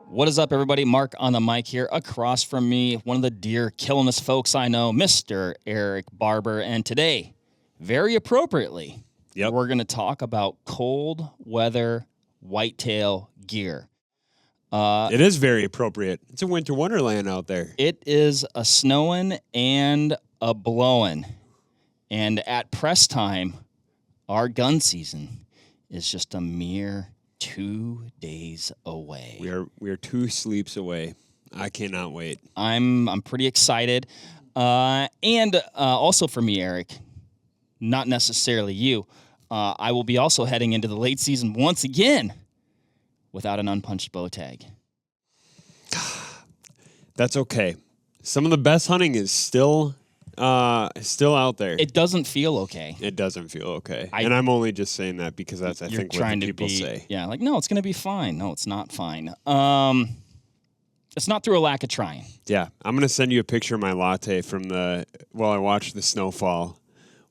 What is up, everybody? Mark on the mic here. Across from me, one of the deer killingest folks I know, Mr. Erik Barber. And today, very appropriately, we're going to talk about cold weather whitetail gear. It is very appropriate. It's a winter wonderland out there. It is a snowing and a blowing. And at press time, our gun season is just a mere 2 days away. We are 2 sleeps away. I cannot wait. I'm pretty excited. And also for me, Erik, not necessarily you, I will be also heading into the late season once again without an unpunched bow tag. That's okay. Some of the best hunting is still out there. It doesn't feel okay. It doesn't feel okay. And I'm only just saying that because that's, I think, what the people say. Yeah, like, no, it's going to be fine. No, it's not fine. It's not through a lack of trying. Yeah. I'm going to send you a picture of my latte from I watched the snowfall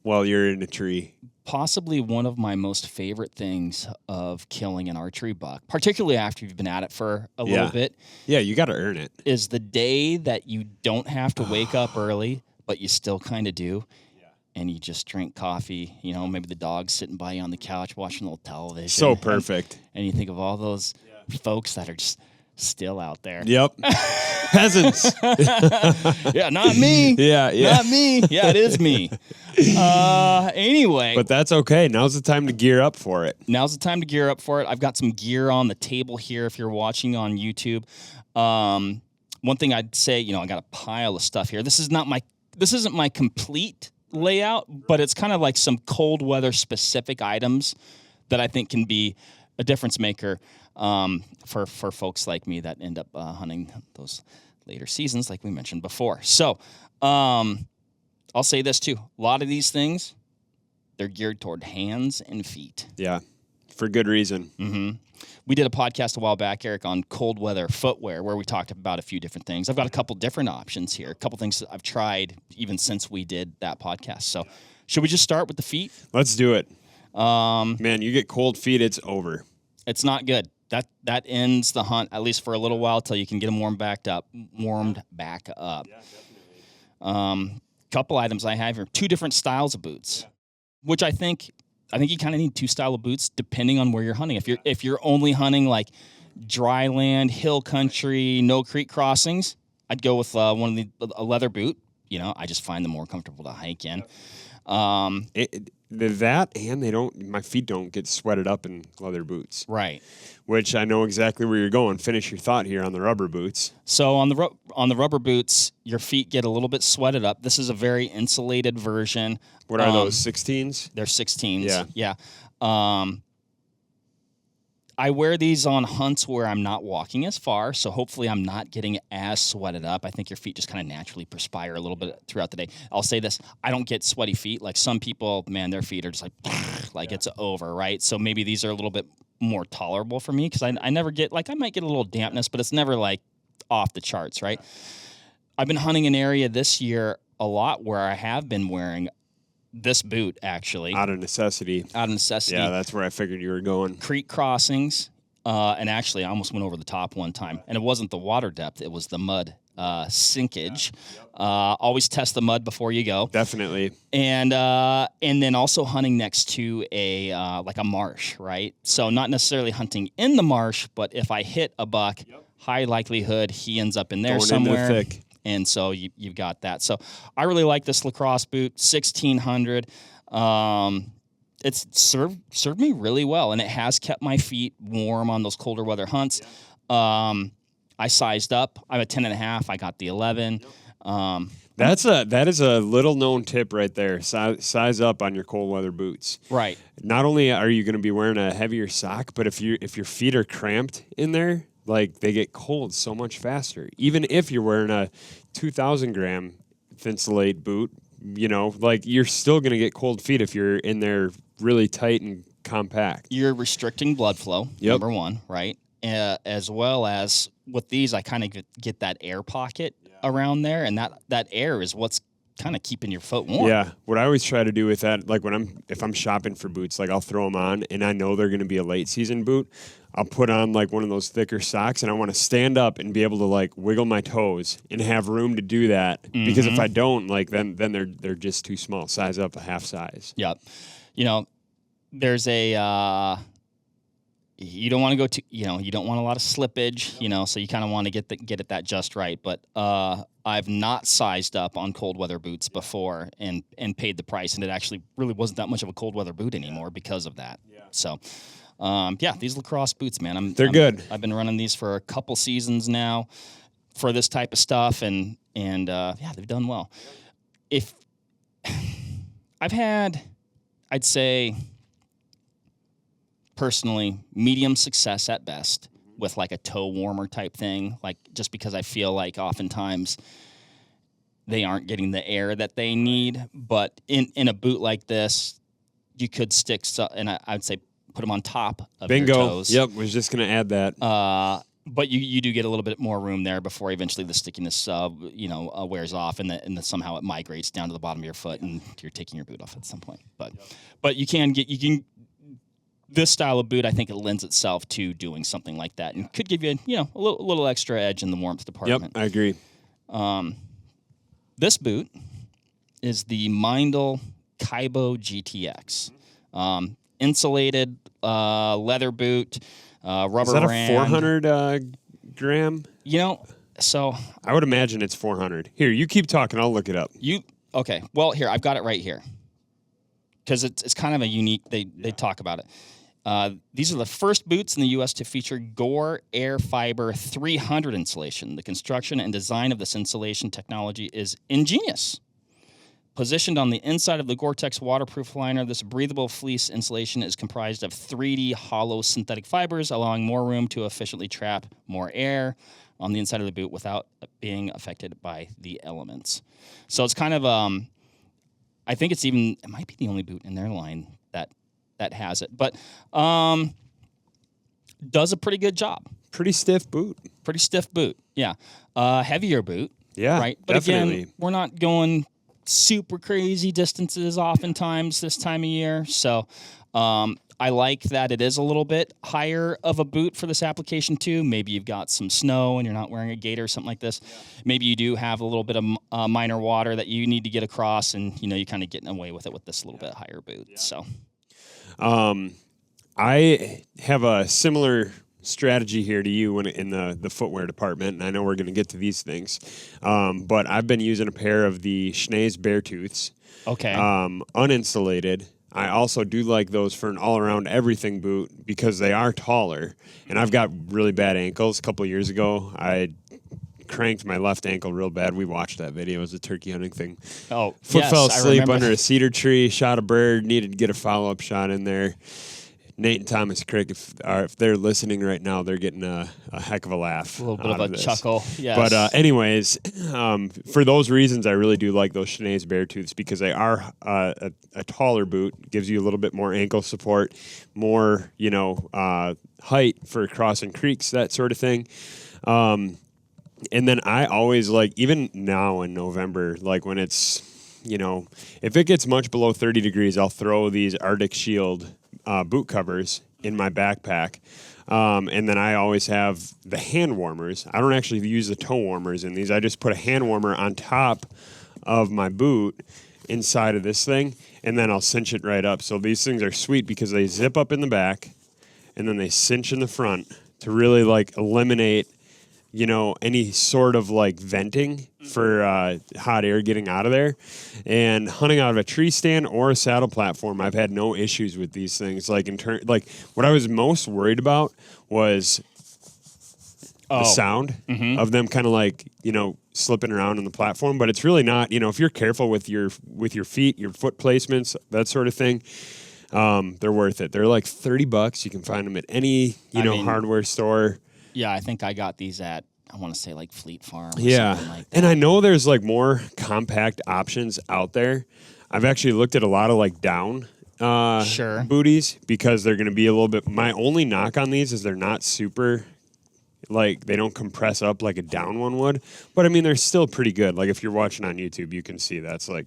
while you're in a tree. Possibly one of my most favorite things of killing an archery buck, particularly after you've been at it for a little bit. Yeah, you got to earn it. Is the day that you don't have to wake up early, but you still kind of do, and you just drink coffee. You know, maybe the dog's sitting by you on the couch watching a little television. So perfect. And you think of all those folks that are just still out there. Yep. Peasants. Yeah, not me. Yeah. Not me. Yeah, it is me. Anyway. But that's okay. Now's the time to gear up for it. Now's the time to gear up for it. I've got some gear on the table here if you're watching on YouTube. One thing I'd say, I got a pile of stuff here. This isn't my complete layout, but it's kind of like some cold weather specific items that I think can be a difference maker for folks like me that end up hunting those later seasons, like we mentioned before. So I'll say this too: a lot of these things, they're geared toward hands and feet. Yeah, for good reason. Mm-hmm. We did a podcast a while back, Erik, on cold weather footwear, where we talked about a few different things. I've got a couple different options here, a couple things that I've tried even since we did that podcast. So should we just start with the feet? Let's do it. Man, you get cold feet, it's over. It's not good. That ends the hunt, at least for a little while, till you can get them warmed back up. Yeah, definitely. Couple items I have here, 2 different styles of boots, which I think you kind of need 2 style of boots depending on where you're hunting. If you're only hunting like dry land, hill country, no creek crossings, I'd go with a leather boot. I just find them more comfortable to hike in. My feet don't get sweated up in leather boots. Right. Which I know exactly where you're going. Finish your thought here on the rubber boots. So on the rubber boots, your feet get a little bit sweated up. This is a very insulated version. What are those, 16s? They're 16s. Yeah. I wear these on hunts where I'm not walking as far, so hopefully I'm not getting as sweated up. I think your feet just kind of naturally perspire a little bit throughout the day. I'll say this: I don't get sweaty feet. Like some people, man, their feet are just like it's over, right? So maybe these are a little bit more tolerable for me because I never get, I might get a little dampness, but it's never like off the charts, right? I've been hunting an area this year a lot where I have been wearing this boot, actually. Out of necessity. Yeah, that's where I figured you were going. Creek crossings, and actually I almost went over the top one time. And it wasn't the water depth, it was the mud sinkage. Always test the mud before you go. Definitely. And then also hunting next to a marsh, right? So not necessarily hunting in the marsh, but if I hit a buck, high likelihood he ends up in there going somewhere. Into the thick. And so you've got that. So I really like this lacrosse boot, 1600. It's served me really well, and it has kept my feet warm on those colder weather hunts. I sized up. I'm a 10.5. I got the 11. That is a little known tip right there. Size up on your cold weather boots. Right. Not only are you going to be wearing a heavier sock, but if your feet are cramped in there, they get cold so much faster. Even if you're wearing a 2,000 gram Thinsulate boot, you're still going to get cold feet if you're in there really tight and compact. You're restricting blood flow, number one, right? As well as with these, I kind of get that air pocket around there, and that air is what's kind of keeping your foot warm. Yeah. What I always try to do with that, like if I'm shopping for boots, like I'll throw them on and I know they're going to be a late season boot. I'll put on like one of those thicker socks and I want to stand up and be able to like wiggle my toes and have room to do that. Because if I don't, like then they're just too small. Size up a half size. Yep. You know, there's a you don't want to go to, you know, you don't want a lot of slippage, you know, so you kind of want to get it that just right. But I've not sized up on cold weather boots before and paid the price, and it actually really wasn't that much of a cold weather boot anymore because of that. Yeah. So, these lacrosse boots, man, they're good. I've been running these for a couple seasons now for this type of stuff, and they've done well. If I've had, I'd say, personally, medium success at best with like a toe warmer type thing, like just because I feel like oftentimes they aren't getting the air that they need. But in a boot like this, you could stick, and I'd say put them on top of your toes. Yep, was just going to add that. But you do get a little bit more room there before eventually the stickiness wears off, and somehow it migrates down to the bottom of your foot, and you're taking your boot off at some point. But you can this style of boot, I think it lends itself to doing something like that, and could give you a little extra edge in the warmth department. Yep, I agree. This boot is the Mindel Kaibo GTX, insulated leather boot, rubber. Is that ram. a 400 gram? So I would imagine it's 400. Here, you keep talking. I'll look it up. Okay? Well, here I've got it right here because it's kind of a unique. They talk about it. These are the first boots in the U.S. to feature Gore Air Fiber 300 insulation. The construction and design of this insulation technology is ingenious. Positioned on the inside of the Gore-Tex waterproof liner, this breathable fleece insulation is comprised of 3D hollow synthetic fibers, allowing more room to efficiently trap more air on the inside of the boot without being affected by the elements. So it's kind of, I think it might be the only boot in their line that has it, but does a pretty good job. Pretty stiff boot. Yeah. Heavier boot. Yeah, right. But definitely. Again, we're not going super crazy distances oftentimes this time of year. So I like that it is a little bit higher of a boot for this application too. Maybe you've got some snow and you're not wearing a gaiter or something like this. Yeah. Maybe you do have a little bit of minor water that you need to get across, and you're kind of getting away with it with this little bit higher boot. Yeah. So I have a similar strategy here to you in the footwear department, and I know we're going to get to these things, but I've been using a pair of the Schnee's Beartooths. Okay. Uninsulated. I also do like those for an all-around everything boot because they are taller, and I've got really bad ankles. A couple of years ago, I cranked my left ankle real bad. We watched that video. It was a turkey hunting thing. Oh, Foot yes, fell asleep under a cedar tree, shot a bird, needed to get a follow-up shot in there. Nate and Thomas Crick, if they're listening right now, they're getting a heck of a laugh. A little bit of a chuckle, yes. But anyways, for those reasons, I really do like those Schnee's Beartooths because they are a taller boot, gives you a little bit more ankle support, more height for crossing creeks, that sort of thing. And then I always even now in November, when it's if it gets much below 30 degrees, I'll throw these Arctic Shield boot covers in my backpack. And then I always have the hand warmers. I don't actually use the toe warmers in these. I just put a hand warmer on top of my boot inside of this thing, and then I'll cinch it right up. So these things are sweet because they zip up in the back, and then they cinch in the front to really eliminate any sort of venting for hot air getting out of there. And hunting out of a tree stand or a saddle platform, I've had no issues with these things. What I was most worried about was the sound of them kind of slipping around on the platform. But it's really not. If you're careful with your feet, your foot placements, that sort of thing, they're worth it. They're $30. You can find them at any hardware store. Yeah, I think I got these at, I want to say Fleet Farm or something like that. And I know there's more compact options out there. I've actually looked at a lot of down booties because they're going to be a little bit, my only knock on these is they're not super like they don't compress up like a down one would. But I mean, they're still pretty good. Like if you're watching on YouTube, you can see that's like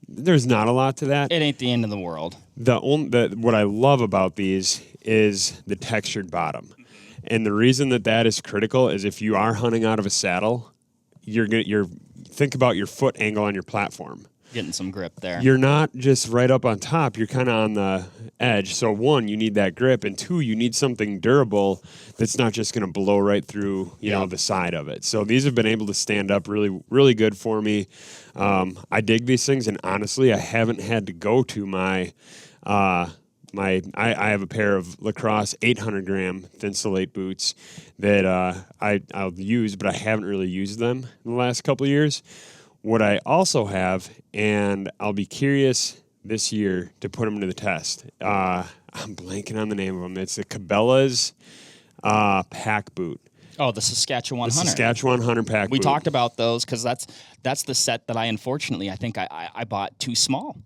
there's not a lot to that. It ain't the end of the world. What I love about these is the textured bottom, and the reason that is critical is if you are hunting out of a saddle, you're think about your foot angle on your platform. Getting some grip there. You're not just right up on top. You're kind of on the edge. So one, you need that grip, and two, you need something durable that's not just going to blow right through, you know, the side of it. So these have been able to stand up really, really good for me. I dig these things, and honestly, I haven't had to go to my. I have a pair of Lacrosse 800-gram Thinsulate boots that I'll use, but I haven't really used them in the last couple of years. What I also have, and I'll be curious this year to put them to the test. I'm blanking on the name of them. It's the Cabela's pack boot. Oh, the Saskatchewan Hunter. Saskatchewan Hunter pack boot. We talked about those because that's the set that I think I bought too small.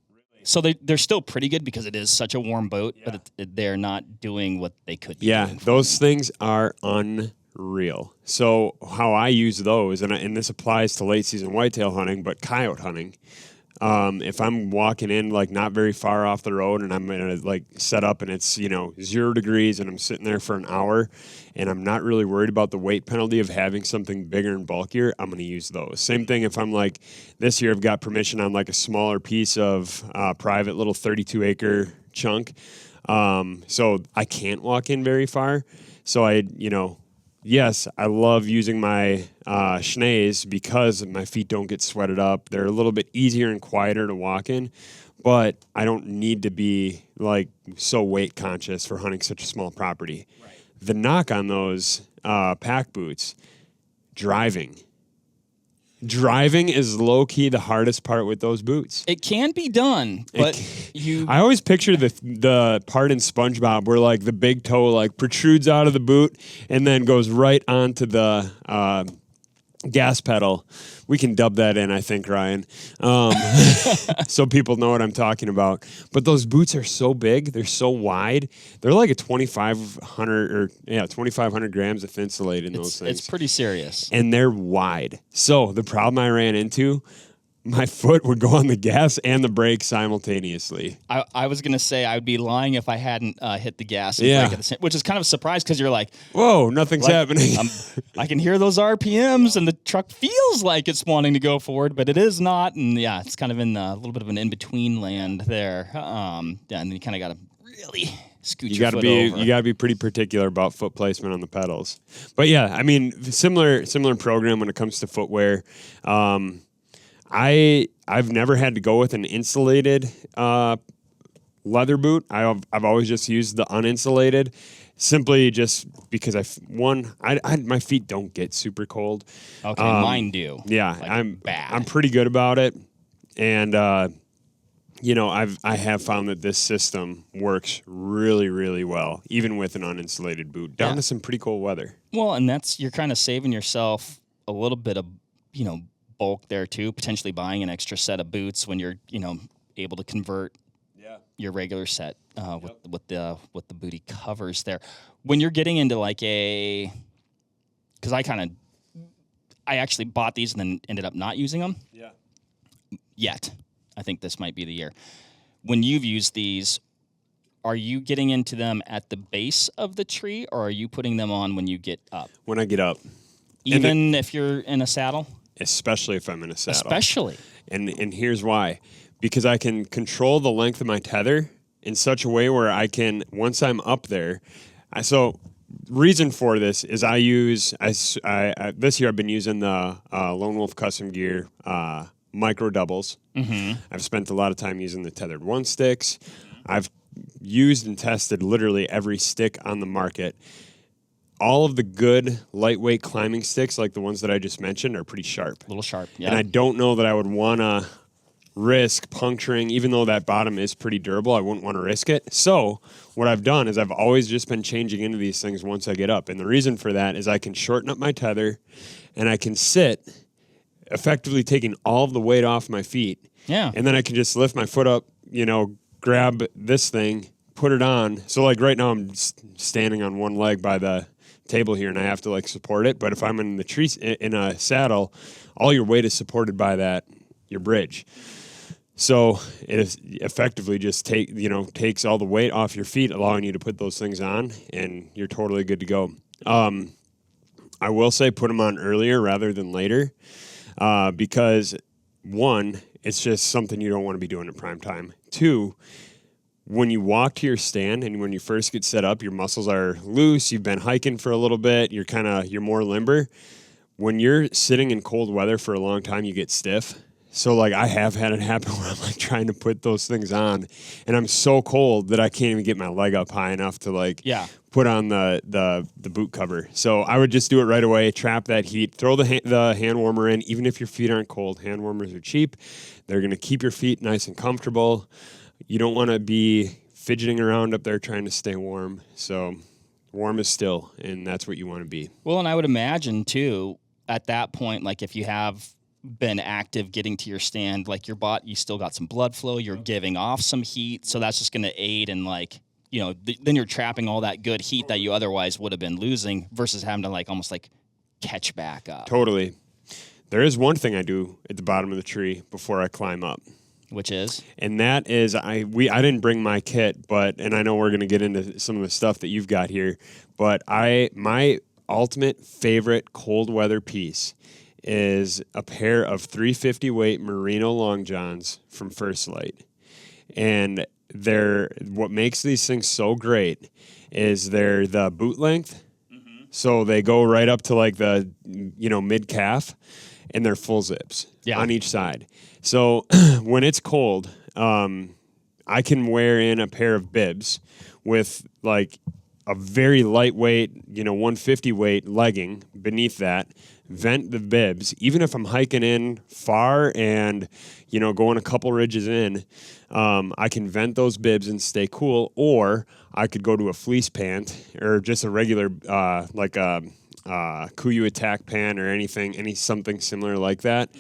So they're still pretty good because it is such a warm boat, but they're not doing what they could be doing. Those things are unreal. So how I use those, and this applies to late season whitetail hunting, but coyote hunting. If I'm walking in like not very far off the road and I'm gonna like set up and it's 0 degrees and I'm sitting there for an hour and I'm not really worried about the weight penalty of having something bigger and bulkier, I'm gonna use those. Same thing if I'm like this year I've got permission on like a smaller piece of private little 32-acre chunk, so I can't walk in very far. So yes, I love using my schnees because my feet don't get sweated up. They're a little bit easier and quieter to walk in, but I don't need to be like so weight conscious for hunting such a small property. Right. The knock on those pack boots, driving. Driving is low-key the hardest part with those boots. It can be done, but I always picture the part in SpongeBob where like the big toe like protrudes out of the boot and then goes right onto the gas pedal. We can dub that in, I think, Ryan, so people know what I'm talking about. But those boots are so big, they're so wide. They're like a 2,500 grams of Thinsulate in those things. It's pretty serious, and they're wide. So the problem I ran into, my foot would go on the gas and the brake simultaneously. I was going to say I would be lying if I hadn't hit the gas and brake at the same, which is kind of a surprise because you're like, whoa, nothing's happening. I can hear those RPMs and the truck feels like it's wanting to go forward, but it is not. And yeah, it's kind of in a little bit of an in-between land there. And then you kind of got to really scoot your foot over. You got to be pretty particular about foot placement on the pedals. But yeah, I mean, similar program when it comes to footwear. I've never had to go with an insulated leather boot. I've always just used the uninsulated, simply just because my feet don't get super cold. Okay, mine do. Yeah, like I'm pretty good about it, and I have found that this system works really, really well, even with an uninsulated boot down to some pretty cold weather. Well, and you're kind of saving yourself a little bit of bulk there too, potentially buying an extra set of boots when you're able to convert your regular set with the booty covers there. When you're getting into like because I actually bought these and then ended up not using them yet. I think this might be the year. When you've used these, are you getting into them at the base of the tree, or are you putting them on when you get up? When I get up, even if you're in a saddle. Especially if I'm in a saddle. Especially. And here's why. Because I can control the length of my tether in such a way where I can, once I'm up there, reason for this is this year I've been using the Lone Wolf Custom Gear micro doubles. Mm-hmm. I've spent a lot of time using the tethered one sticks. I've used and tested literally every stick on the market. All of the good lightweight climbing sticks, like the ones that I just mentioned, are pretty sharp. A little sharp, yeah. And I don't know that I would want to risk puncturing, even though that bottom is pretty durable, I wouldn't want to risk it. So what I've done is I've always just been changing into these things once I get up. And the reason for that is I can shorten up my tether and I can sit, effectively taking all of the weight off my feet. Yeah. And then I can just lift my foot up, grab this thing, put it on. So like right now I'm standing on one leg by the table here and I have to like support it. But if I'm in the tree in a saddle, all your weight is supported by your bridge. So it is effectively just takes all the weight off your feet, allowing you to put those things on, and you're totally good to go. I will say put them on earlier rather than later, because one, it's just something you don't want to be doing at prime time. Two, when you walk to your stand and when you first get set up, your muscles are loose. You've been hiking for a little bit. You're more limber. When you're sitting in cold weather for a long time, you get stiff. So like I have had it happen where I'm like trying to put those things on, and I'm so cold that I can't even get my leg up high enough to put on the boot cover. So I would just do it right away, trap that heat, throw the hand warmer in. Even if your feet aren't cold, hand warmers are cheap. They're going to keep your feet nice and comfortable. You don't want to be fidgeting around up there trying to stay warm. So warm is still, and that's what you want to be. Well, and I would imagine too, at that point, like if you have been active getting to your stand, like you still got some blood flow, you're giving off some heat, so that's just going to aid in then you're trapping all that good heat that you otherwise would have been losing versus having to almost catch back up. Totally. There is one thing I do at the bottom of the tree before I climb up, which is, and that is I didn't bring my kit, and I know we're going to get into some of the stuff that you've got here, but my ultimate favorite cold weather piece is a pair of 350 weight merino long johns from First Light. And what makes these things so great is they're the boot length. Mm-hmm. So they go right up to the mid calf, and they're full zips on each side. So when it's cold, I can wear in a pair of bibs with a very lightweight, 150 weight legging beneath that, vent the bibs. Even if I'm hiking in far and, going a couple ridges in, I can vent those bibs and stay cool. Or I could go to a fleece pant or just a regular, Kuiu attack pant or something similar like that.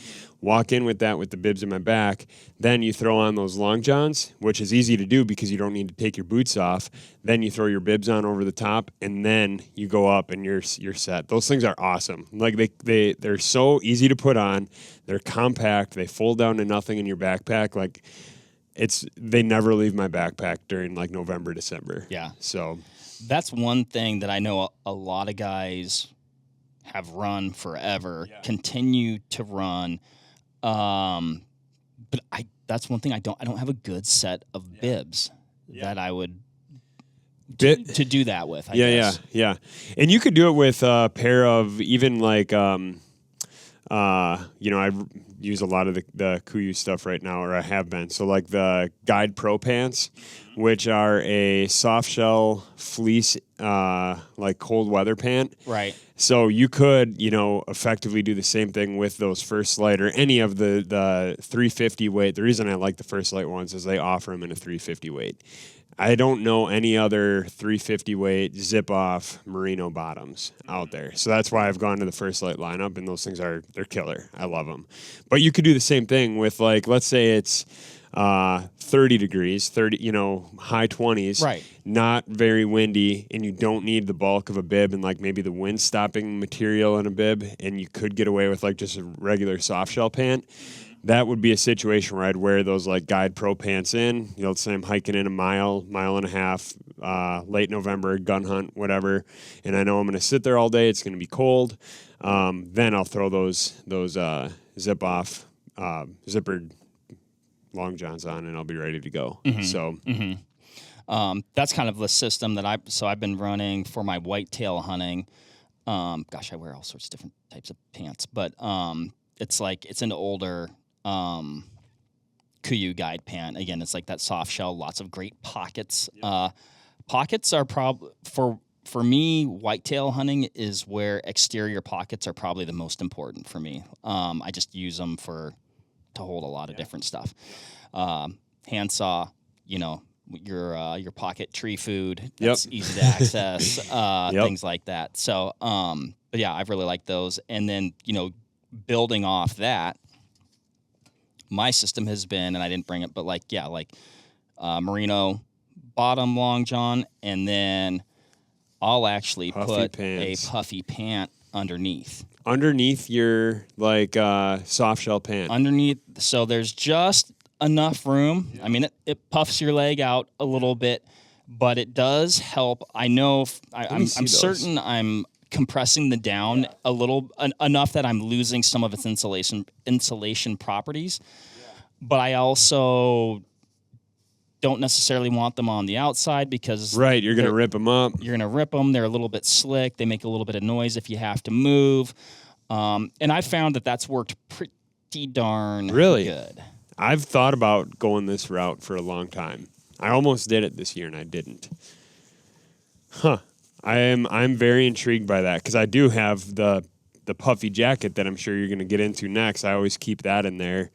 Walk in with that with the bibs in my back. Then you throw on those long johns, which is easy to do because you don't need to take your boots off. Then you throw your bibs on over the top, and then you go up and you're set. Those things are awesome. They're so easy to put on. They're compact. They fold down to nothing in your backpack. They never leave my backpack during November, December. Yeah. So that's one thing that I know a lot of guys have run forever, continue to run. But that's one thing I don't have a good set of bibs that I would to do that with. I guess. Yeah. And you could do it with a pair of even I use a lot of the Kuiu stuff right now, or I have been. So the Guide Pro pants, which are a soft shell fleece, cold weather pant. Right. So you could, effectively do the same thing with those First Light or any of the 350 weight. The reason I like the First Light ones is they offer them in a 350 weight. I don't know any other 350 weight zip off merino bottoms out there. So that's why I've gone to the First Light lineup, and those things they're killer. I love them. But you could do the same thing with let's say it's 30 degrees, high 20s, right? Not very windy, and you don't need the bulk of a bib and maybe the wind stopping material in a bib, and you could get away with just a regular soft shell pant. That would be a situation where I'd wear those Guide Pro pants in. Let's say I'm hiking in a mile and a half, late November, gun hunt, whatever, and I know I'm going to sit there all day. It's going to be cold. Then I'll throw those zip off zippered long johns on, and I'll be ready to go. Mm-hmm. So that's kind of the system that I've been running for my whitetail hunting. I wear all sorts of different types of pants, but it's an older Kuiu guide pant. Again, it's that soft shell, lots of great pockets. Yep. Pockets are for me, whitetail hunting is where exterior pockets are probably the most important for me. I just use them to hold a lot of different stuff. Handsaw, your pocket tree food. That's easy to access, things like that. So, but yeah, I really like those. And then, building off that, my system has been, and I didn't bring it, but merino bottom long john, and then I'll actually put pants. a puffy pant underneath. Underneath your like soft shell pant. Underneath, so there's just enough room. Yeah. I mean, it puffs your leg out a little bit, but it does help. I know I'm certain I'm compressing the down a little enough that I'm losing some of its insulation properties. Yeah. But I also don't necessarily want them on the outside because you're going to rip them up. You're going to rip them. They're a little bit slick. They make a little bit of noise if you have to move. And I found that that's worked pretty darn good. I've thought about going this route for a long time. I almost did it this year and I didn't. I'm very intrigued by that because I do have the puffy jacket that I'm sure you're going to get into next. I always keep that in there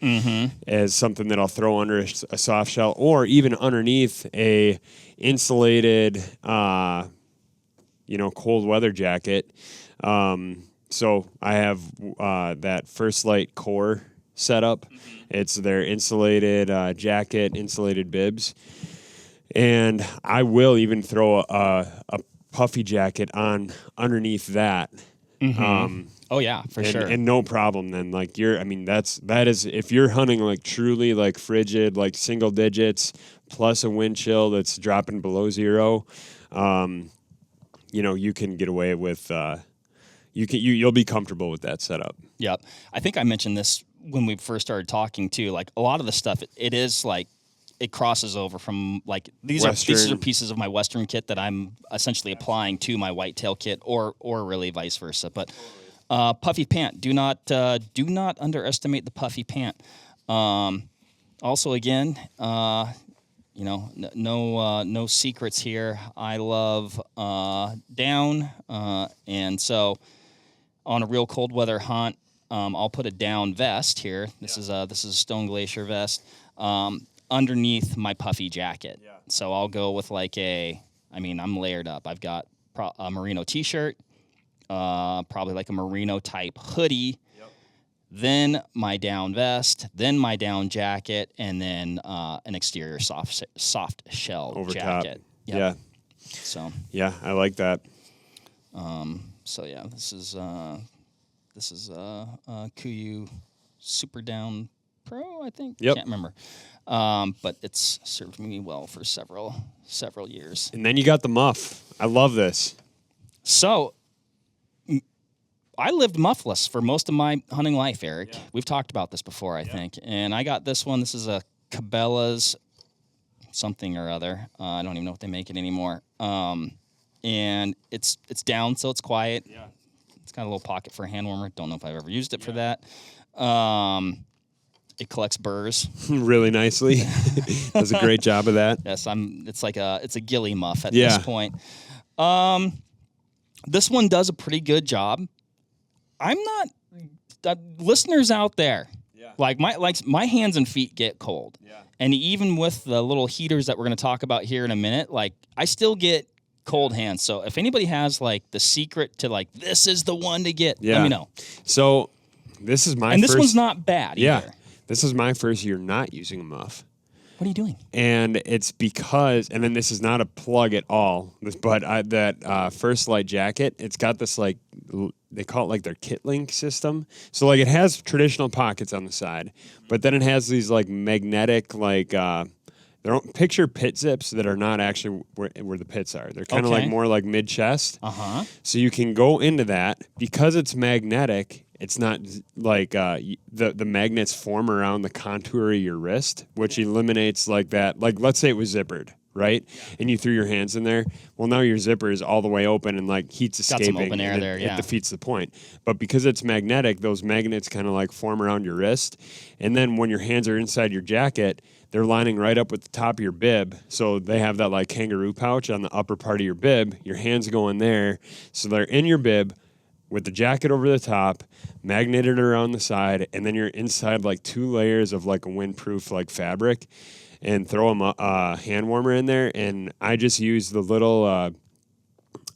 as something that I'll throw under a soft shell or even underneath a insulated, cold weather jacket. So I have that First Light Core setup. It's their insulated jacket, insulated bibs. And I will even throw a puffy jacket on underneath that. Oh yeah, for sure. And no problem then. Like that is if you're hunting like truly like frigid, like single digits plus a wind chill that's dropping below 0, you can get away with you'll be comfortable with that setup. Yep. I think I mentioned this when we first started talking too. Like a lot of the stuff it is like it crosses over from like these are pieces of my Western kit that I'm essentially applying to my whitetail kit or really vice versa. But puffy pant, do not underestimate the puffy pant. Also, again, no secrets here. I love down, and so on a real cold weather hunt, I'll put a down vest here. This is a Stone Glacier vest. Underneath my puffy jacket. Yeah. So I'll go with I'm layered up. I've got a merino t-shirt, probably like a merino type hoodie, then my down vest, then my down jacket, and then an exterior soft shell over jacket. Top. Yep. Yeah. So. Yeah, I like that. This is Kuiu Super Down Pro, I think. Yep. Can't remember. But it's served me well for several years. And then you got the muff. I love this. So I lived muffless for most of my hunting life, Erik. Yeah. We've talked about this before, I think. And I got this one. This is a Cabela's something or other. I don't even know if they make it anymore. And it's down, so it's quiet. Yeah. It's got a little pocket for a hand warmer. Don't know if I've ever used it for that. It collects burrs really nicely. Does a great job of that. Yes, it's a ghillie muff at this point. This one does a pretty good job. I'm not listeners out there. Yeah. Like my hands and feet get cold. Yeah. And even with the little heaters that we're going to talk about here in a minute, like I still get cold hands. So if anybody has like the secret to like this is the one to get, let me know. So this is this one's not bad either. This is my first year not using a muff. What are you doing? And it's because, and then this is not a plug at all, but that First Light jacket, it's got this like, they call it like their kit link system. So like it has traditional pockets on the side, but then it has these like magnetic, like, picture pit zips that are not actually where the pits are. They're kind of like more like mid-chest. So you can go into that because it's magnetic. It's not like the magnets form around the contour of your wrist, which eliminates like that. Like let's say it was zippered, right? Yeah. And you threw your hands in there. Well, now your zipper is all the way open and like heat's escaping. Got some open air there, It defeats the point. But because it's magnetic, those magnets kind of like form around your wrist. And then when your hands are inside your jacket, they're lining right up with the top of your bib. So they have that like kangaroo pouch on the upper part of your bib. Your hands go in there. So they're in your bib with the jacket over the top, magneted around the side, and then you're inside like 2 layers of like a windproof like fabric, and throw a hand warmer in there. And I just use the little.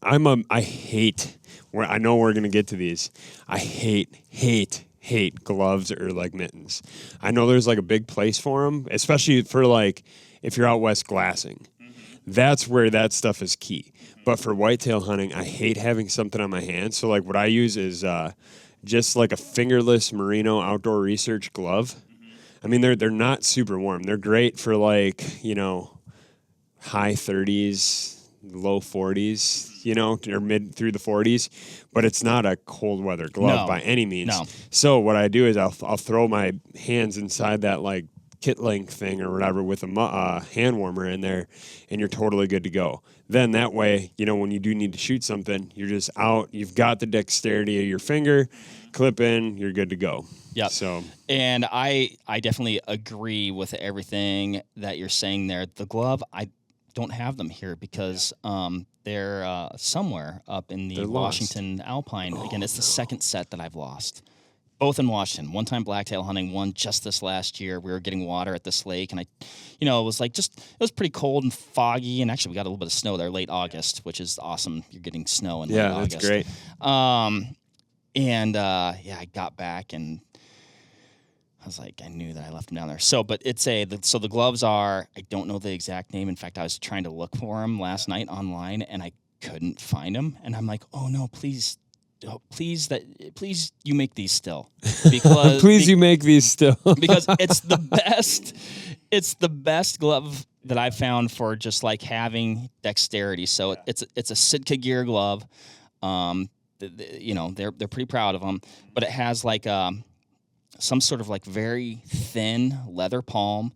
I hate. I know we're gonna get to these. I hate gloves or like mittens. I know there's like a big place for them, especially for like if you're out west glassing. That's where that stuff is key. But for whitetail hunting, I hate having something on my hand. So like what I use is just like a fingerless merino outdoor research glove. I mean, they're not super warm. They're great for like, high 30s, low 40s, or mid through the 40s, but it's not a cold weather glove by any means. No. So what I do is I'll throw my hands inside that like kit length thing or whatever with a hand warmer in there, and you're totally good to go. Then that way, when you do need to shoot something, you're just out. You've got the dexterity of your finger, clip in, you're good to go. Yep. So, and I definitely agree with everything that you're saying there. The glove, I don't have them here because they're somewhere up in the Washington Alpine. Again, it's the second set that I've lost. Both in Washington. One time blacktail hunting, one just this last year. We were getting water at this lake, and it was like it was pretty cold and foggy, and actually we got a little bit of snow there late August, which is awesome. You're getting snow in late August. Yeah, that's great. I got back, and I was like, I knew that I left them down there. So, but so the gloves are, I don't know the exact name. In fact, I was trying to look for them last night online, and I couldn't find them. And I'm like, oh no, please you make these still, because you make these still because it's the best glove that I've found for just like having dexterity. So it's a Sitka gear glove. They're pretty proud of them, but it has like some sort of like very thin leather palm.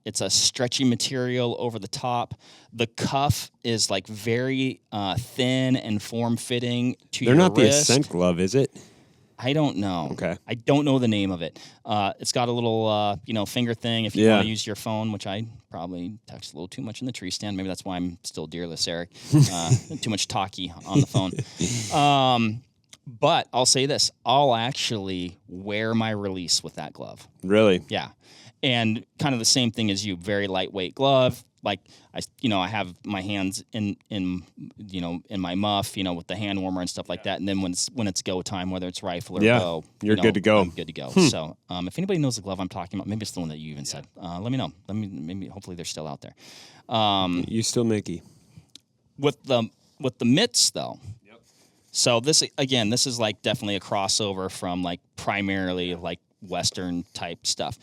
It's a stretchy material over the top. The cuff is like very thin and form-fitting to your wrist. They're not the Ascent glove, is it? I don't know. Okay. I don't know the name of it. It's got a little, finger thing if you want to use your phone, which I probably text a little too much in the tree stand. Maybe that's why I'm still deerless, Eric. Too much talkie on the phone. But I'll say this. I'll actually wear my release with that glove. Really? Yeah. And kind of the same thing as you, very lightweight glove. Like I have my hands in my muff, with the hand warmer and stuff like that. And then when it's go time, whether it's rifle or bow, you're good to go. I'm good to go. So if anybody knows the glove I'm talking about, maybe it's the one that you even said. Let me know. Maybe hopefully they're still out there. You still Mickey. With the mitts though. Yep. So this is like definitely a crossover from like primarily like Western type stuff.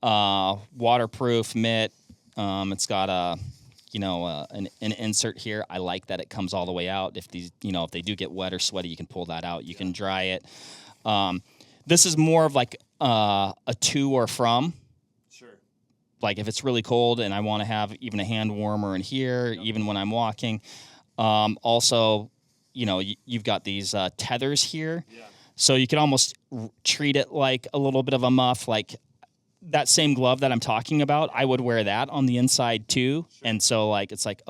Waterproof mitt. It's got an insert here. I like that it comes all the way out. If if they do get wet or sweaty, you can pull that out. You can dry it. This is more of like a to or from. Sure. Like if it's really cold and I want to have even a hand warmer in here, even when I'm walking. Also, you've got these tethers here. Yeah. So you can almost treat it like a little bit of a muff, like that same glove that I'm talking about. I would wear that on the inside too. Sure. And so like, it's like,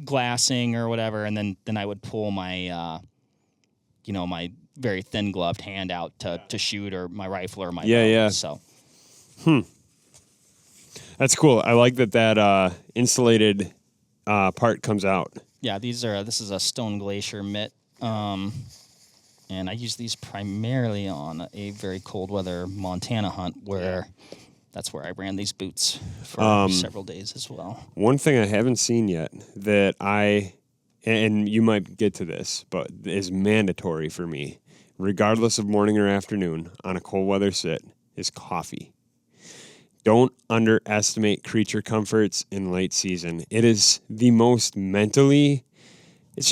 glassing or whatever. And then I would pull my, my very thin gloved hand out to shoot, or my rifle or my bow. Yeah. So. That's cool. I like that insulated part comes out. Yeah, this is a Stone Glacier mitt. And I use these primarily on a very cold weather Montana hunt where that's where I ran these boots for several days as well. One thing I haven't seen yet that and you might get to this, but is mandatory for me, regardless of morning or afternoon on a cold weather sit, is coffee. Don't underestimate creature comforts in late season. It is the most mentally, it's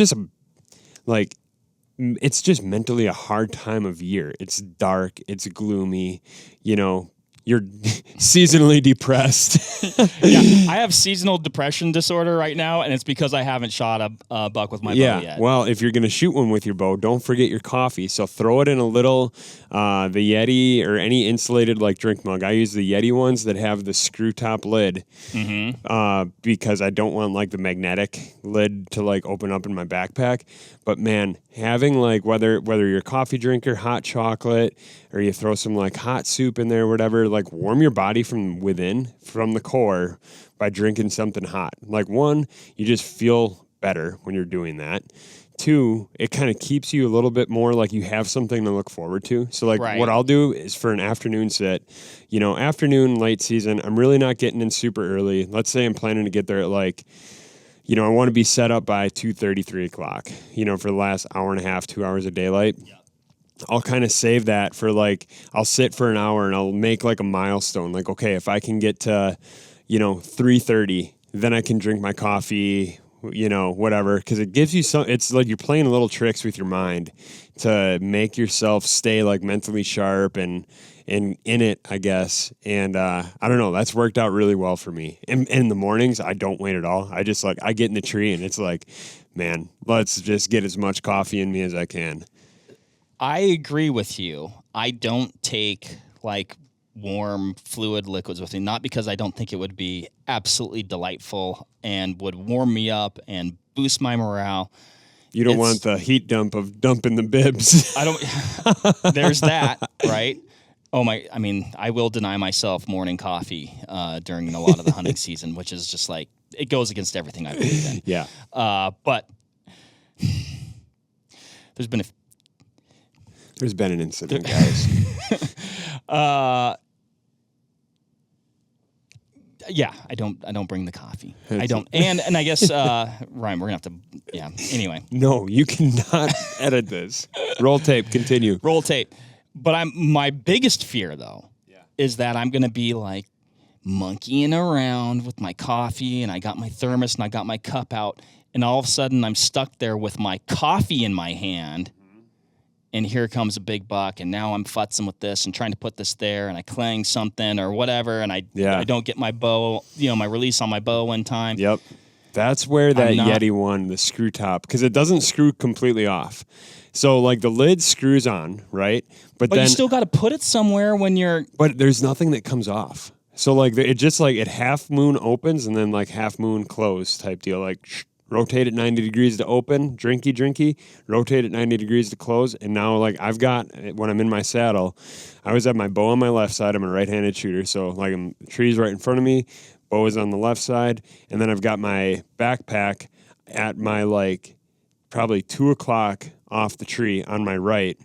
just mentally a hard time of year. It's dark. It's gloomy. You're seasonally depressed. Yeah, I have seasonal depression disorder right now, and it's because I haven't shot a buck with my bow yet. Well, if you're going to shoot one with your bow, don't forget your coffee. So throw it in a little, the Yeti or any insulated like drink mug. I use the Yeti ones that have the screw top lid because I don't want like the magnetic lid to like open up in my backpack. But man, having like whether you're a coffee drinker, hot chocolate, or you throw some like hot soup in there, whatever, like warm your body from within, from the core by drinking something hot. Like one, you just feel better when you're doing that. Two, it kind of keeps you a little bit more like you have something to look forward to. So like Right. what I'll do is for an afternoon sit, afternoon, late season, I'm really not getting in super early. Let's say I'm planning to get there at like, I want to be set up by 2:30, 3 o'clock, for the last hour and a half, 2 hours of daylight. Yeah. I'll kind of save that for like, I'll sit for an hour and I'll make like a milestone. Like, okay, if I can get to, 3:30, then I can drink my coffee, whatever. Because it gives you it's like you're playing little tricks with your mind to make yourself stay like mentally sharp and in it, I guess. And I don't know, that's worked out really well for me. And in the mornings, I don't wait at all. I just I get in the tree and it's like, man, let's just get as much coffee in me as I can. I agree with you. I don't take like warm fluid liquids with me, not because I don't think it would be absolutely delightful and would warm me up and boost my morale. You don't want the heat dump of dumping the bibs. I don't. There's that, right? I will deny myself morning coffee during a lot of the hunting season, which is just like, it goes against everything I believe in. Yeah. But there's been an incident, guys. Yeah, I don't bring the coffee. I don't. And I guess Ryan, we're gonna have to. Yeah. Anyway. No, you cannot edit this. Roll tape. Continue. Roll tape. But my biggest fear though is that I'm gonna be like monkeying around with my coffee, and I got my thermos and I got my cup out, and all of a sudden I'm stuck there with my coffee in my hand. And here comes a big buck, and now I'm futzing with this and trying to put this there, and I clang something or whatever, and I don't get my bow, my release on my bow in time. Yep. That's where that Yeti one, the screw top, because it doesn't screw completely off. So, like, the lid screws on, right? But then you still got to put it somewhere when you're... But there's nothing that comes off. So, like, it just, like, it half moon opens and then, like, half moon close type deal, like... Rotate it 90 degrees to open, drinky, rotate it 90 degrees to close. And now, like, I've got, when I'm in my saddle, I always have my bow on my left side. I'm a right-handed shooter. So, like, tree's right in front of me, bow is on the left side. And then I've got my backpack at my, like, probably 2 o'clock off the tree on my right,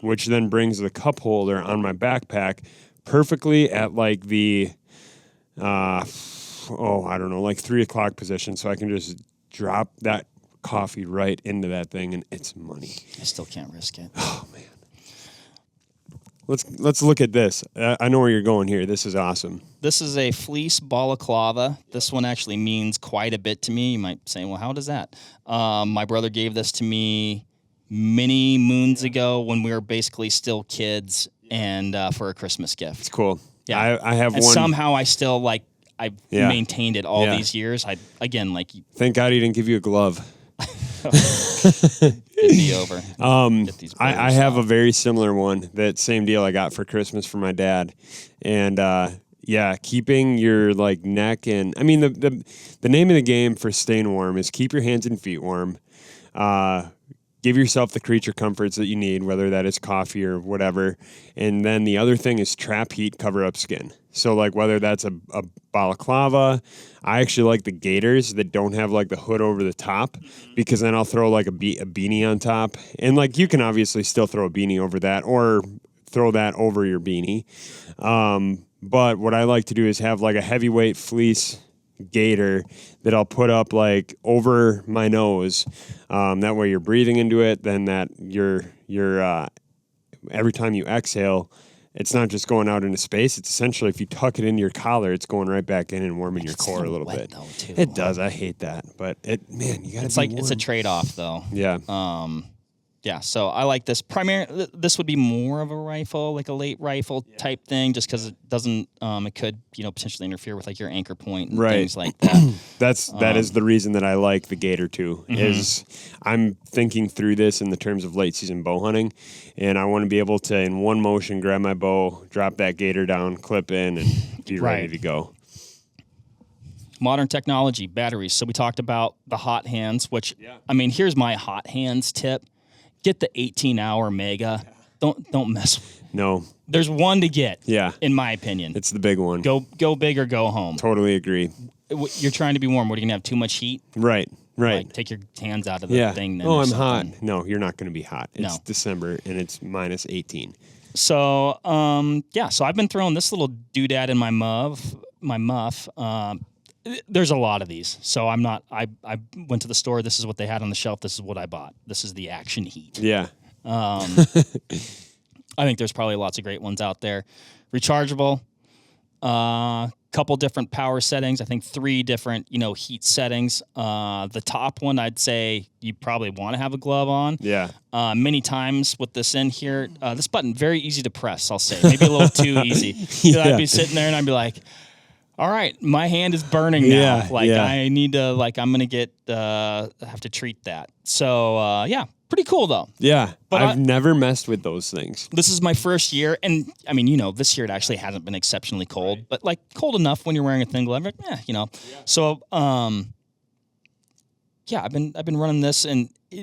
which then brings the cup holder on my backpack perfectly at, like, the, I don't know, like 3 o'clock position. So I can just drop that coffee right into that thing, and it's money. I still can't risk it. Oh man, let's look at this. I know where you're going here. This is awesome. This is a fleece balaclava. This one actually means quite a bit to me. You might say, well, how does that? My brother gave this to me many moons ago when we were basically still kids, and for a Christmas gift. It's cool. Yeah, I have and one. Somehow I still I've maintained it all these years. Thank God he didn't give you a glove. It'd be over. I have a very similar one. That same deal I got for Christmas for my dad, and keeping your like neck and I mean the name of the game for staying warm is keep your hands and feet warm. Give yourself the creature comforts that you need, whether that is coffee or whatever. And then the other thing is trap heat, cover up skin. So like whether that's a balaclava, I actually like the gaiters that don't have like the hood over the top, because then I'll throw like a beanie on top. And like you can obviously still throw a beanie over that or throw that over your beanie. But what I like to do is have like a heavyweight fleece gaiter that I'll put up like over my nose. That way you're breathing into it. Then that you're every time you exhale, it's not just going out into space. It's essentially if you tuck it into your collar, it's going right back in and warming your core a little bit. Though, too. It does. I hate that, but you got to. It's a trade-off though. Yeah. Yeah, so I like this. Primarily, this would be more of a rifle, like a late rifle type thing, just because it doesn't. It could, potentially interfere with like your anchor point and things like that. That is the reason that I like the gaiter too. Mm-hmm. Is I'm thinking through this in the terms of late season bow hunting, and I want to be able to in one motion grab my bow, drop that gaiter down, clip in, and be ready to go. Modern technology, batteries. So we talked about the hot hands, which here's my hot hands tip. Get the 18-hour Mega. Don't mess with it. No. There's one to get. Yeah. In my opinion. It's the big one. Go big or go home. Totally agree. You're trying to be warm. What, are you going to have too much heat? Right. Right. Like, take your hands out of the thing. Then oh, or I'm something. hot. No, you're not going to be hot. It's No. December and it's minus 18. So, so I've been throwing this little doodad in my muff. There's a lot of these. So I went to the store. This is what they had on the shelf. This is what I bought. This is the Action Heat. Yeah. I think there's probably lots of great ones out there. Rechargeable, couple different power settings. I think 3 different, heat settings. The top one, I'd say you probably want to have a glove on. Yeah. Many times with this in here, this button, very easy to press, I'll say. Maybe a little too easy. Yeah. I'd be sitting there and I'd be like, all right, my hand is burning now. I need to, I'm going to have to treat that. So, pretty cool though. Yeah. But I've never messed with those things. This is my first year. And I mean, this year it actually hasn't been exceptionally cold, but cold enough when you're wearing a thin glove. So, I've been running this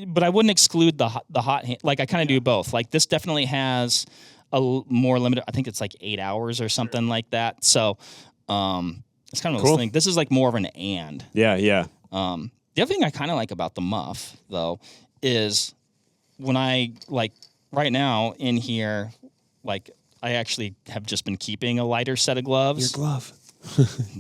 but I wouldn't exclude the hot hand. I kind of do both. This definitely has a more limited, I think it's 8 hours or something like that. So, it's kind of cool. those things. This is more of an and. Yeah, yeah. The other thing I kind of like about the muff, though, is when I, right now in here, I actually have just been keeping a lighter set of gloves. Your glove.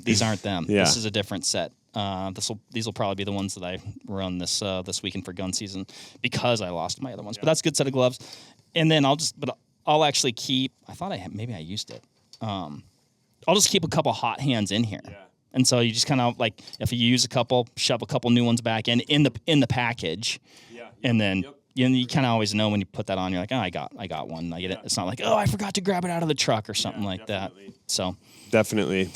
These aren't them. Yeah. This is a different set. These will probably be the ones that I run this weekend for gun season because I lost my other ones. Yeah. But that's a good set of gloves. And then I'll actually keep, maybe I used it. I'll just keep a couple hot hands in here. Yeah. And so you just kind of if you use a couple, shove a couple new ones back in the package. Yeah. And then you kind of always know when you put that on, you're like, oh, I got one. I get it. It's not like, oh, I forgot to grab it out of the truck or something like definitely. That. So definitely.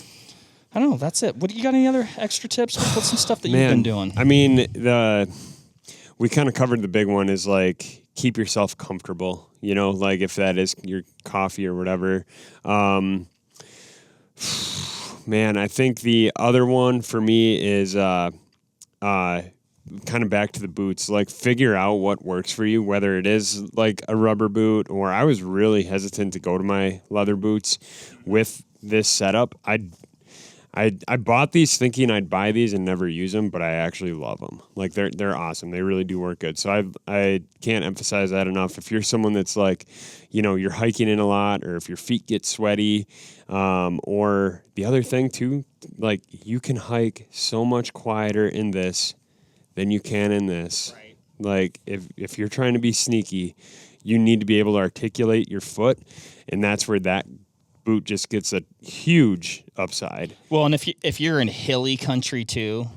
I don't know. That's it. What do you got? Any other extra tips? What's some stuff that you've been doing? I mean, we kind of covered the big one is keep yourself comfortable. If that is your coffee or whatever. Man, I think the other one for me is kind of back to the boots. Figure out what works for you, whether it is a rubber boot or I was really hesitant to go to my leather boots with this setup. I bought these thinking I'd buy these and never use them, but I actually love them. They're awesome. They really do work good. So I can't emphasize that enough. If you're someone that's you're hiking in a lot, or if your feet get sweaty, or the other thing too, you can hike so much quieter in this than you can in this. Right. If you're trying to be sneaky, you need to be able to articulate your foot, and that's where that boot just gets a huge upside. Well, and if you're in hilly country too,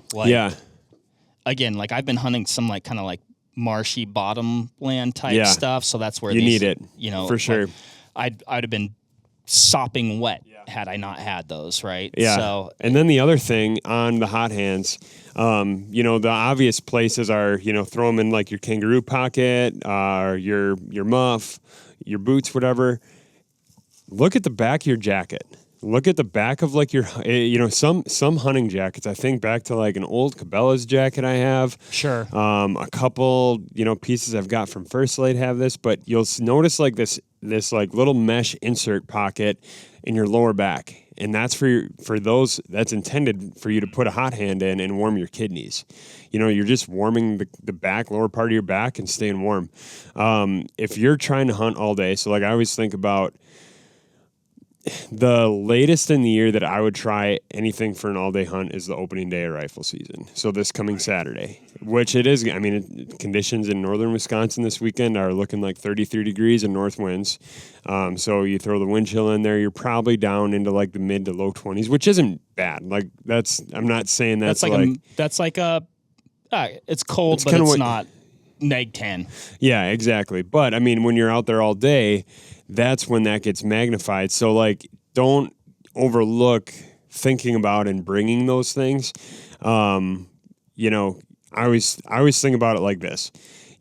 again, I've been hunting some kind of marshy bottomland type stuff, so that's where you need it. For sure. I'd have been sopping wet had I not had those, right? Yeah. So, and then the other thing on the hot hands, the obvious places are, throw them in your kangaroo pocket, or your muff, your boots, whatever. Look at the back of your jacket. Look at the back of your, some hunting jackets. I think back to an old Cabela's jacket I have. Sure. A couple, pieces I've got from First Light have this, but you'll notice this little mesh insert pocket in your lower back. And that's for those, that's intended for you to put a hot hand in and warm your kidneys. You're just warming the back, lower part of your back and staying warm. If you're trying to hunt all day, so I always think about the latest in the year that I would try anything for an all-day hunt is the opening day of rifle season. So this coming Saturday, which it is. I mean, conditions in northern Wisconsin this weekend are looking 33 degrees and north winds. So you throw the wind chill in there, you're probably down into the mid to low 20s, which isn't bad. I'm not saying that's it's cold, but it's not neg 10. Yeah, exactly. But I mean, when you're out there all day, that's when that gets magnified. So don't overlook thinking about and bringing those things. I always think about it like this.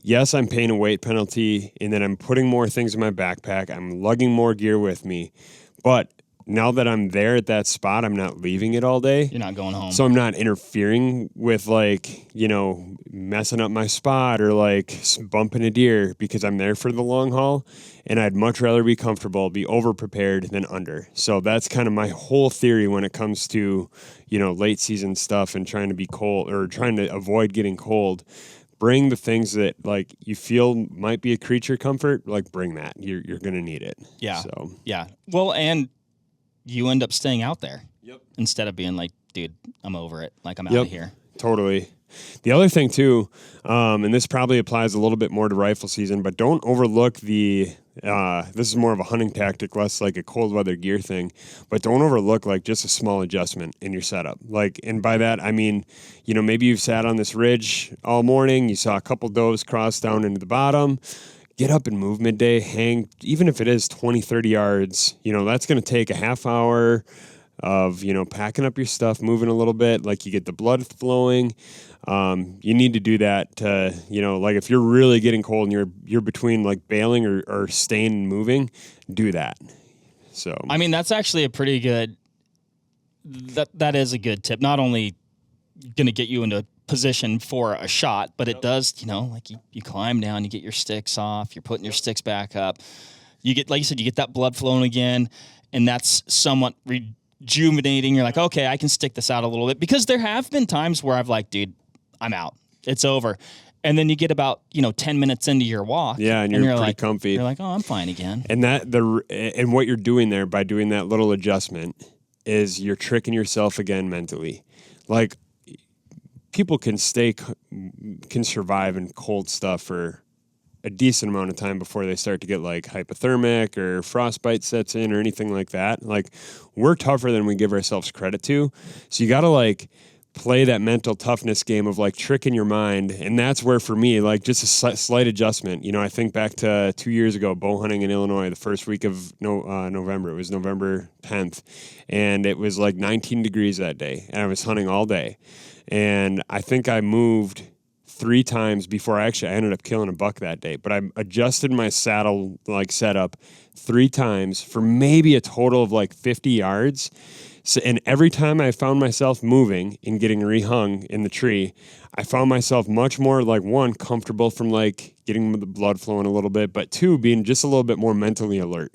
Yes, I'm paying a weight penalty, and then I'm putting more things in my backpack. I'm lugging more gear with me, but now that I'm there at that spot, I'm not leaving it all day. You're not going home. So I'm not interfering with like, messing up my spot or like bumping a deer because I'm there for the long haul. And I'd much rather be comfortable, be over prepared than under. So that's kind of my whole theory when it comes to, late season stuff and trying to be cold or trying to avoid getting cold. Bring the things that like you feel might be a creature comfort, like bring that. You're going to need it. Yeah. So, yeah. Well, and you end up staying out there. Yep. Instead of being like, dude, I'm over it. Like, I'm out of here. Totally. The other thing, too, and this probably applies a little bit more to rifle season, but don't overlook this is more of a hunting tactic, less like a cold weather gear thing, but don't overlook like just a small adjustment in your setup. Like, and by that, I mean, maybe you've sat on this ridge all morning, you saw a couple does cross down into the bottom. Get up and move midday, hang, even if it is 20, 30 yards, that's going to take a half hour of, packing up your stuff, moving a little bit, like you get the blood flowing. You need to do that to, like if you're really getting cold and you're between like bailing or staying and moving, do that. So, I mean, that's actually a pretty good, that is a good tip. Not only going to get you into position for a shot, but it does, like you climb down, you get your sticks off, you're putting your sticks back up. You get, like you said, you get that blood flowing again, and that's somewhat rejuvenating. You're like, okay, I can stick this out a little bit, because there have been times where I've like, dude, I'm out. It's over. And then you get about, 10 minutes into your walk. Yeah, and you're pretty like, comfy. You're like, oh, I'm fine again. And and what you're doing there by doing that little adjustment is you're tricking yourself again mentally. Like, people can survive in cold stuff for a decent amount of time before they start to get like hypothermic or frostbite sets in or anything like that. Like, we're tougher than we give ourselves credit to. So you got to like play that mental toughness game of like tricking your mind. And that's where, for me, like just a slight adjustment. I think back to 2 years ago, bow hunting in Illinois, the first week of November. It was November 10th. And it was like 19 degrees that day. And I was hunting all day. And I think I moved 3 times before I ended up killing a buck that day. But I adjusted my saddle like setup 3 times for maybe a total of like 50 yards. So, and every time I found myself moving and getting rehung in the tree, I found myself much more like, 1, comfortable from like getting the blood flowing a little bit, but 2, being just a little bit more mentally alert.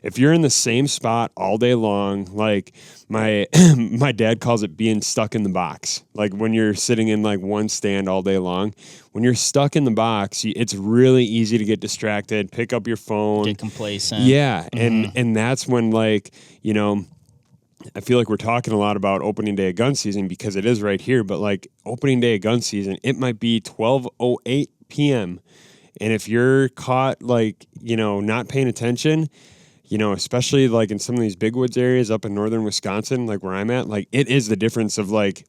If you're in the same spot all day long, like my dad calls it being stuck in the box. Like when you're sitting in like one stand all day long, when you're stuck in the box, it's really easy to get distracted, pick up your phone, Get complacent. Yeah, and that's when like, I feel like we're talking a lot about opening day of gun season because it is right here, but like opening day of gun season, it might be 12:08 p.m. And if you're caught like, not paying attention, especially like in some of these big woods areas up in northern Wisconsin, like where I'm at, like it is the difference of like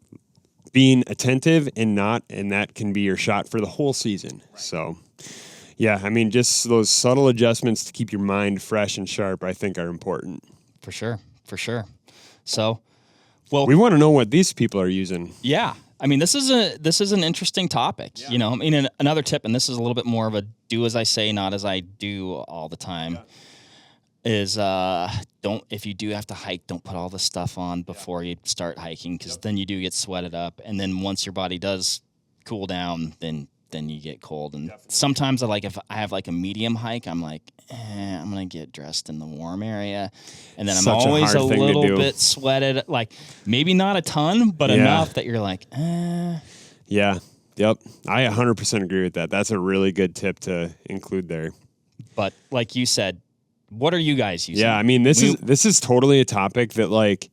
being attentive and not, and that can be your shot for the whole season. Right. So yeah, I mean, just those subtle adjustments to keep your mind fresh and sharp, I think are important. For sure. So, well, we want to know what these people are using. Yeah. I mean, this is an interesting topic, I mean, another tip, and this is a little bit more of a do as I say, not as I do all the time, is if you do have to hike, don't put all the stuff on before you start hiking, because then you do get sweated up. And then once your body does cool down, then you get cold. And sometimes if I have like a medium hike, I'm like, I'm going to get dressed in the warm area. And then I'm always a little bit sweated, like maybe not a ton, but enough that you're like, Yeah. Yep. I 100% agree with that. That's a really good tip to include there. But like you said, what are you guys using? Yeah. I mean, this is totally a topic that like,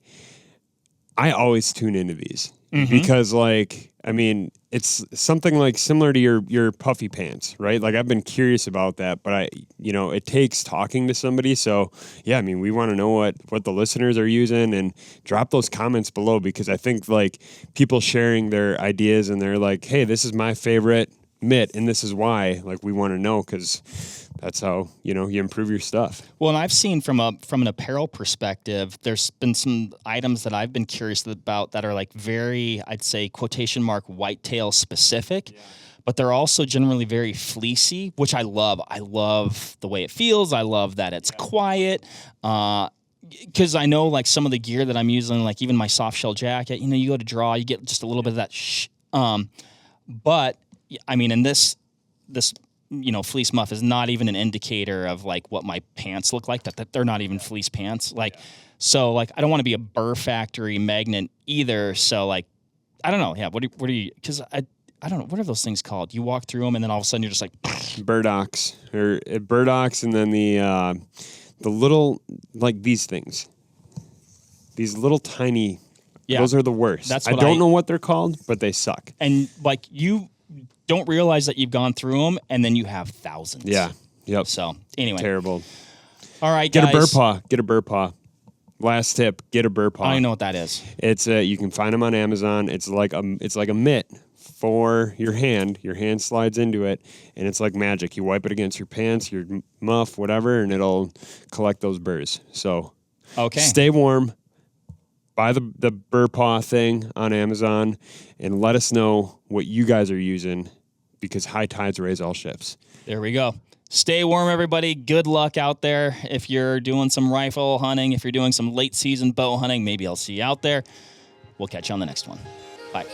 I always tune into these because like, I mean, it's something like similar to your puffy pants, right? Like I've been curious about that, but it takes talking to somebody. So yeah, I mean, we want to know what the listeners are using, and drop those comments below, because I think like people sharing their ideas and they're like, hey, this is my favorite mitt and this is why, like we want to know, because that's how, you improve your stuff. Well, and I've seen from an apparel perspective, there's been some items that I've been curious about that are like very, I'd say, quotation mark, whitetail specific, but they're also generally very fleecy, which I love. I love the way it feels. I love that it's quiet. because I know like some of the gear that I'm using, like even my soft shell jacket, you go to draw, you get just a little bit of that but I mean, in this fleece muff is not even an indicator of like what my pants look like, that they're not even fleece pants. Like, so like, I don't want to be a Burr Factory magnet either. So like, I don't know. Yeah. What are you, cause I don't know. What are those things called? You walk through them and then all of a sudden you're just like Burdocks and then the little, like these things, these little tiny, those are the worst. I don't know what they're called, but they suck. And like you don't realize that you've gone through them and then you have thousands. Yeah. Yep. So anyway. Terrible. All right, guys. Get a burr paw. Last tip, get a burr paw. I don't even know what that is. It's you can find them on Amazon. It's like a mitt for your hand. Your hand slides into it, and it's like magic. You wipe it against your pants, your muff, whatever, and it'll collect those burrs. So stay warm. Buy the burr paw thing on Amazon, and let us know what you guys are using, because high tides raise all ships. There we go. Stay warm, everybody. Good luck out there. If you're doing some rifle hunting, if you're doing some late season bow hunting, maybe I'll see you out there. We'll catch you on the next one. Bye.